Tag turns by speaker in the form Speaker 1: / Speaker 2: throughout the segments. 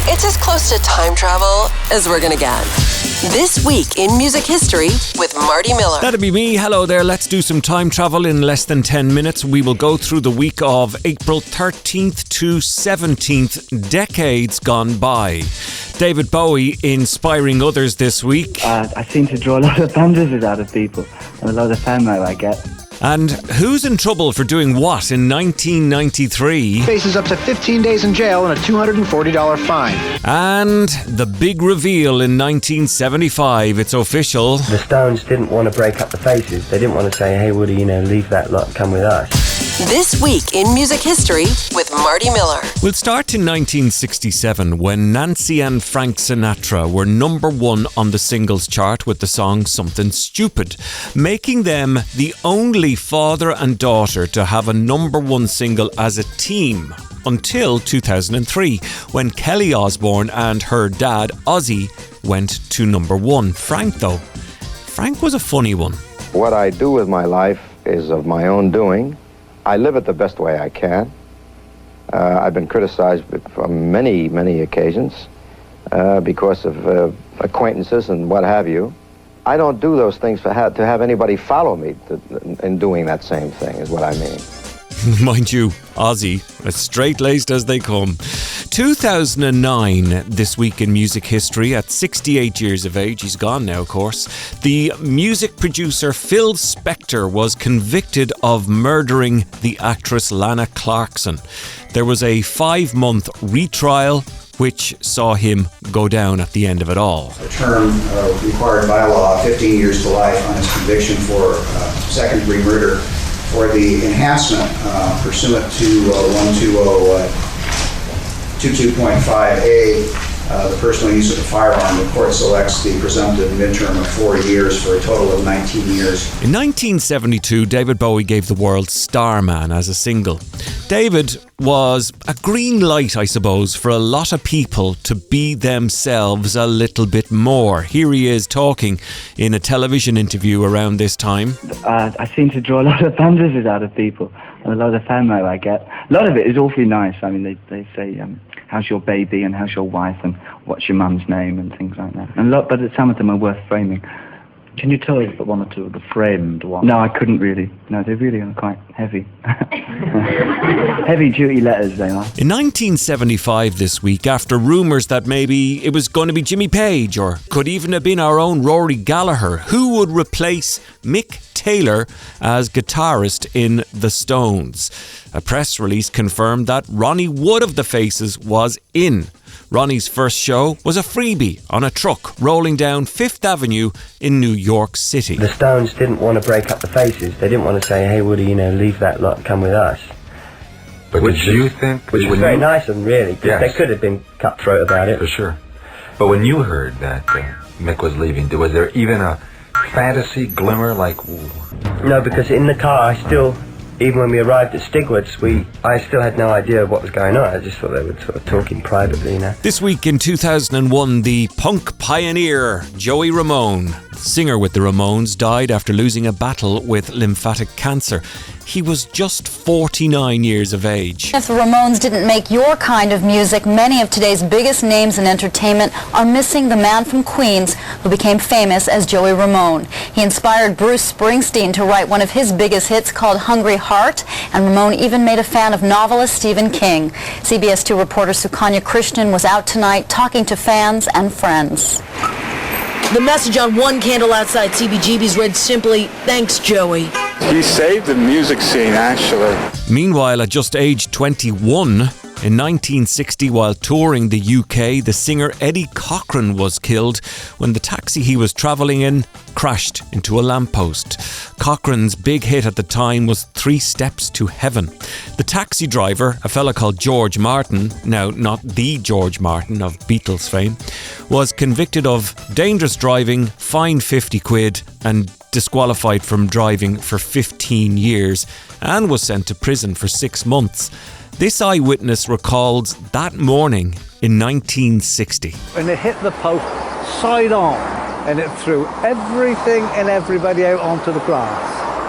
Speaker 1: It's as close to time travel as we're gonna get. This week in music history with Marty Miller.
Speaker 2: That'd be me. Hello there. Let's do some time travel in less than 10 minutes. We will go through the week of April 13th to 17th, decades gone by. David Bowie inspiring others this week.
Speaker 3: I seem to draw a lot of bandages out of people and a lot of fan mail I get.
Speaker 2: And who's in trouble for doing what in 1993?
Speaker 4: Faces up to 15 days in jail and a $240 fine.
Speaker 2: And the big reveal in 1975. It's official.
Speaker 5: The Stones didn't want to break up the Faces. They didn't want to say, hey Woody, leave that lot, come with us.
Speaker 1: This week in music history with Marty Miller.
Speaker 2: We'll start in 1967 when Nancy and Frank Sinatra were number one on the singles chart with the song Something Stupid, making them the only father and daughter to have a number one single as a team until 2003 when Kelly Osbourne and her dad Ozzy went to number one. Frank was a funny one.
Speaker 6: What I do with my life is of my own doing. I live it the best way I can. I've been criticized on many, many occasions because of acquaintances and what have you. I don't do those things to have anybody follow me in doing that same thing, is what I mean.
Speaker 2: Mind you, Ozzy, as straight-laced as they come. 2009, this week in music history, at 68 years of age, he's gone now, of course, the music producer Phil Spector was convicted of murdering the actress Lana Clarkson. There was a 5-month retrial, which saw him go down at the end of it all.
Speaker 7: A term required by law, 15 years to life on his conviction for second-degree murder for the enhancement pursuant to 12022.5A, the personal use of a firearm. The court selects the presumptive midterm of 4 years for a total of 19 years.
Speaker 2: In 1972, David Bowie gave the world Starman as a single. David was a green light, I suppose, for a lot of people to be themselves a little bit more. Here he is talking in a television interview around this time.
Speaker 3: I seem to draw a lot of bandages out of people and a lot of fan mail I get. A lot of it is awfully nice. I mean, they say, how's your baby and how's your wife and what's your mum's name and things like that. But some of them are worth framing.
Speaker 8: Can you tell us one or two of the framed ones?
Speaker 3: No, I couldn't really. No, they really are quite heavy. Heavy-duty letters, they are.
Speaker 2: In 1975 this week, after rumours that maybe it was going to be Jimmy Page or could even have been our own Rory Gallagher, who would replace Mick Taylor as guitarist in The Stones. A press release confirmed that Ronnie Wood of the Faces was in. Ronnie's first show was a freebie on a truck rolling down Fifth Avenue in New York City.
Speaker 5: The Stones didn't want to break up the Faces. They didn't want to say, hey Woody, leave that lot, come with us.
Speaker 9: But which was
Speaker 5: very nice of them, really, because
Speaker 9: yes,
Speaker 5: they could have been cutthroat about it.
Speaker 9: For sure. But when you heard that Mick was leaving, was there even a fantasy glimmer like... Ooh.
Speaker 5: No, because in the car, even when we arrived at Stigwood's, I still had no idea what was going on. I just thought they were sort of talking privately,
Speaker 2: This week in 2001, the punk pioneer Joey Ramone, singer with the Ramones, died after losing a battle with lymphatic cancer. He was just 49 years of age.
Speaker 10: If the Ramones didn't make your kind of music, many of today's biggest names in entertainment are missing the man from Queens who became famous as Joey Ramone. He inspired Bruce Springsteen to write one of his biggest hits called Hungry Heart, and Ramone even made a fan of novelist Stephen King. CBS 2 reporter Sukanya Krishnan was out tonight talking to fans and friends.
Speaker 11: The message on one candle outside CBGB's read simply, "Thanks, Joey."
Speaker 12: He saved the music scene, actually.
Speaker 2: Meanwhile, at just age 21, in 1960, while touring the UK, the singer Eddie Cochran was killed when the taxi he was travelling in crashed into a lamppost. Cochran's big hit at the time was 3 Steps to Heaven. The taxi driver, a fella called George Martin, now not the George Martin of Beatles fame, was convicted of dangerous driving, fined 50 quid and disqualified from driving for 15 years and was sent to prison for 6 months. This eyewitness recalls that morning in 1960.
Speaker 8: When it hit the post side on and it threw everything and everybody out onto the grass.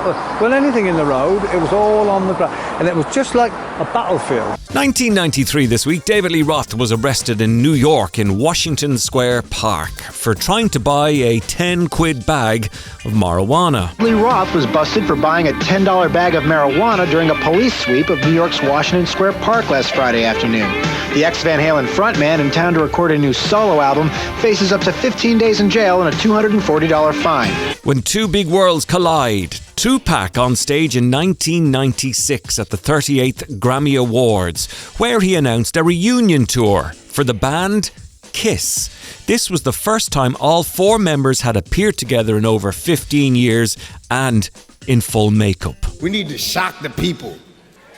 Speaker 8: Well, anything in the road, it was all on the ground. And it was just like a battlefield.
Speaker 2: 1993 this week, David Lee Roth was arrested in New York in Washington Square Park for trying to buy a 10-quid bag of marijuana.
Speaker 4: Lee Roth was busted for buying a $10 bag of marijuana during a police sweep of New York's Washington Square Park last Friday afternoon. The ex-Van Halen frontman, in town to record a new solo album, faces up to 15 days in jail and a $240 fine.
Speaker 2: When two big worlds collide, Tupac on stage in 1996 at the 38th Grammy Awards, where he announced a reunion tour for the band Kiss. This was the first time all four members had appeared together in over 15 years and in full makeup.
Speaker 13: We need to shock the people.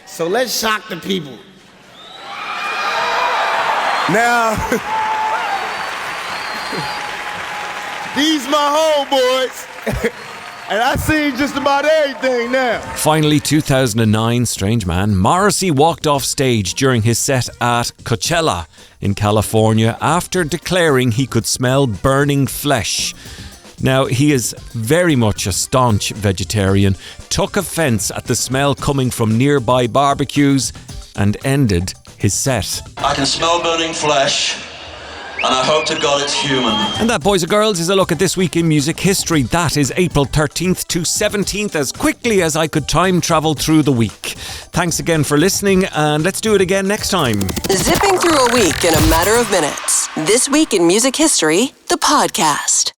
Speaker 13: So let's shock the people. Now, these my homeboys. And I seen just about everything now.
Speaker 2: Finally, 2009, strange man, Morrissey walked off stage during his set at Coachella in California after declaring he could smell burning flesh. Now, he is very much a staunch vegetarian, took offence at the smell coming from nearby barbecues and ended his set.
Speaker 14: I can smell burning flesh. And I hope to God it's human.
Speaker 2: And that, boys and girls, is a look at this week in music history. That is April 13th to 17th, as quickly as I could time travel through the week. Thanks again for listening, and let's do it again next time.
Speaker 1: Zipping through a week in a matter of minutes. This Week in Music History, the podcast.